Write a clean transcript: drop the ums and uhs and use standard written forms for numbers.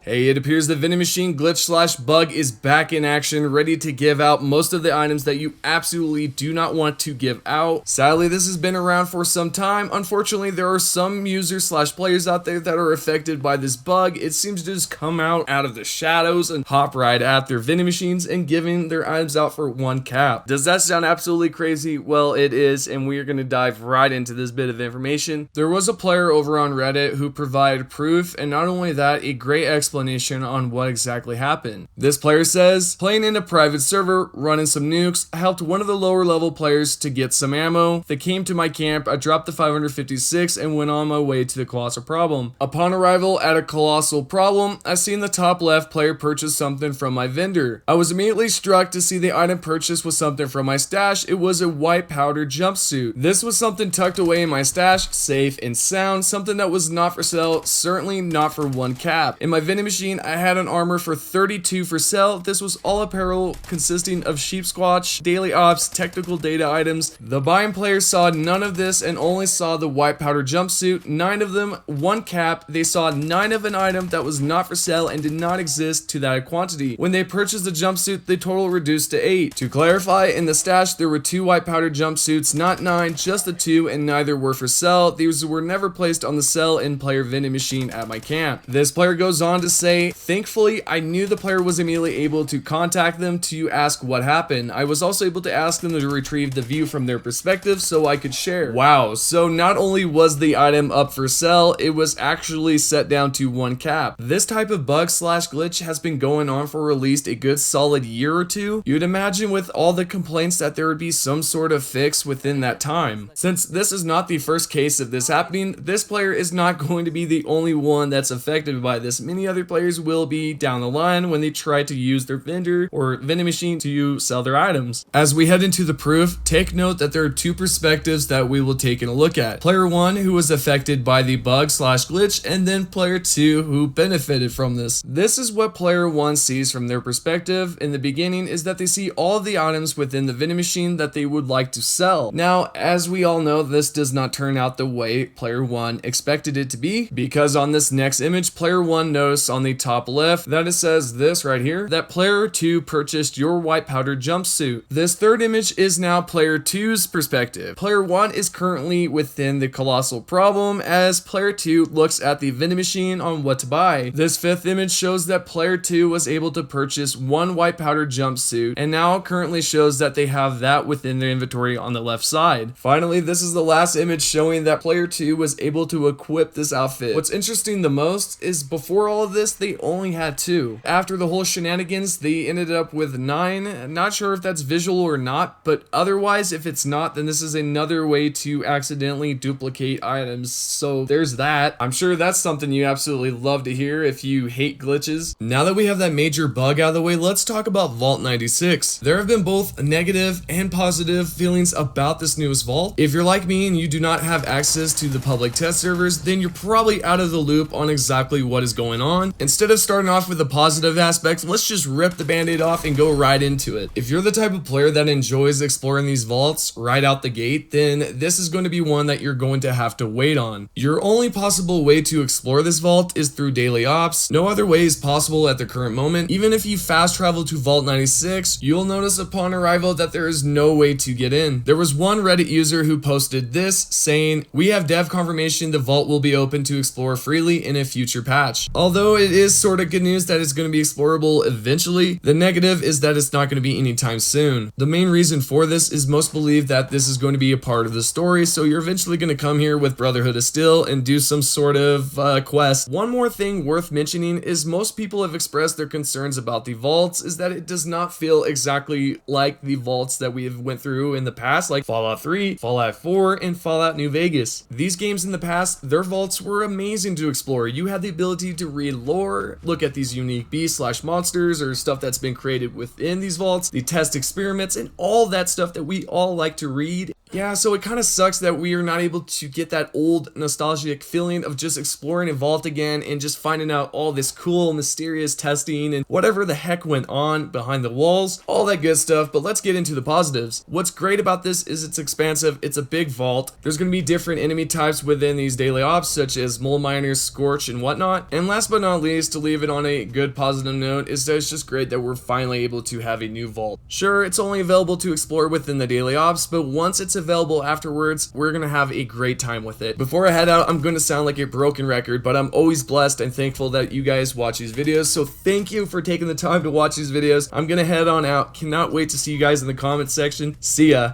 Hey, it appears the vending machine glitch / bug is back in action, ready to give out most of the items that you absolutely do not want to give out. Sadly, this has been around for some time. Unfortunately, there are some users / players out there that are affected by this bug. It seems to just come out of the shadows and hop right at their vending machines and giving their items out for one cap. Does that sound absolutely crazy? Well, it is, and we are going to dive right into this bit of information. There was a player over on Reddit who provided proof, and not only that, a great explanation on what exactly happened. This player says, playing in a private server, running some nukes, I helped one of the lower level players to get some ammo. They came to my camp, I dropped the 556 and went on my way to the Colossal Problem. Upon arrival at a Colossal Problem, I seen the top left player purchase something from my vendor. I was immediately struck to see the item purchased was something from my stash. It was a white powder jumpsuit. This was something tucked away in my stash, safe and sound, something that was not for sale, certainly not for one cap. In my vending machine, I had an armor for 32 for sale. This was all apparel consisting of sheep squatch, daily ops, technical data items. The buying player saw none of this and only saw the white powder jumpsuit, 9 of them, 1 cap. They saw 9 of an item that was not for sale and did not exist to that quantity. When they purchased the jumpsuit, the total reduced to 8. To clarify, in the stash, there were 2 white powder jumpsuits, not 9, just the 2, and neither were for sale. These were never placed on the sell in player vending machine at my camp. This player goes on to say, thankfully, I knew the player was immediately able to contact them to ask what happened. I was also able to ask them to retrieve the view from their perspective so I could share. Wow, so not only was the item up for sale, it was actually set down to 1 cap. This type of bug / glitch has been going on for at least a good solid year or two. You'd imagine with all the complaints that there would be some sort of fix within that time. Since this is not the first case of this happening, this player is not going to be the only one that's affected by this. Many other players will be down the line when they try to use their vendor or vending machine to sell their items. As we head into the proof, take note that there are 2 perspectives that we will take a look at. Player 1 who was affected by the bug / glitch, and then player 2 who benefited from this. This is what player 1 sees from their perspective. In the beginning is that they see all of the items within the vending machine that they would like to sell. Now, as we all know, this does not turn out the way player 1 expected it to be, because on this next image, player 1 noticed on the top left that it says this right here, that player 2 purchased your white powder jumpsuit. This third image is now player 2's perspective. Player 1 is currently within the Colossal Problem as player 2 looks at the vending machine on what to buy. This 5th image shows that player 2 was able to purchase 1 white powder jumpsuit and now currently shows that they have that within their inventory on the left side. Finally, this is the last image showing that player 2 was able to equip this outfit. What's interesting the most is before all of this, they only had 2. After the whole shenanigans, they ended up with 9. Not sure if that's visual or not, but otherwise, if it's not, then this is another way to accidentally duplicate items. So there's that. I'm sure that's something you absolutely love to hear if you hate glitches. Now that we have that major bug out of the way, let's talk about Vault 96. There have been both negative and positive feelings about this newest vault. If you're like me and you do not have access to the public test servers, then you're probably out of the loop on exactly what is going on. Instead of starting off with the positive aspects, let's just rip the band-aid off and go right into it. If you're the type of player that enjoys exploring these vaults right out the gate, then this is going to be one that you're going to have to wait on. Your only possible way to explore this vault is through daily ops. No other way is possible at the current moment. Even if you fast travel to Vault 96, you'll notice upon arrival that there is no way to get in. There was one Reddit user who posted this saying, "We have dev confirmation the vault will be open to explore freely in a future patch." Although it is sort of good news that it's going to be explorable eventually, the negative is that it's not going to be anytime soon. The main reason for this is most believe that this is going to be a part of the story, so you're eventually going to come here with Brotherhood of Steel and do some sort of quest. One more thing worth mentioning is most people have expressed their concerns about the vaults is that it does not feel exactly like the vaults that we have went through in the past, like Fallout 3, Fallout 4, and Fallout New Vegas. These games in the past, their vaults were amazing to explore. You had the ability to read lore, look at these unique beasts / monsters or stuff that's been created within these vaults, the test experiments, and all that stuff that we all like to read. Yeah, so it kind of sucks that we are not able to get that old nostalgic feeling of just exploring a vault again and just finding out all this cool, mysterious testing and whatever the heck went on behind the walls, all that good stuff. But let's get into the positives. What's great about this is it's expansive, it's a big vault. There's going to be different enemy types within these daily ops, such as mole miners, scorch, and whatnot. And last but not least, to leave it on a good positive note, is that it's just great that we're finally able to have a new vault. Sure, it's only available to explore within the daily ops, but once it's available afterwards, we're gonna have a great time with it. Before I head out, I'm gonna sound like a broken record, but I'm always blessed and thankful that you guys watch these videos, so thank you for taking the time to watch these videos. I'm gonna head on out. Cannot wait to see you guys in the comments section. See ya.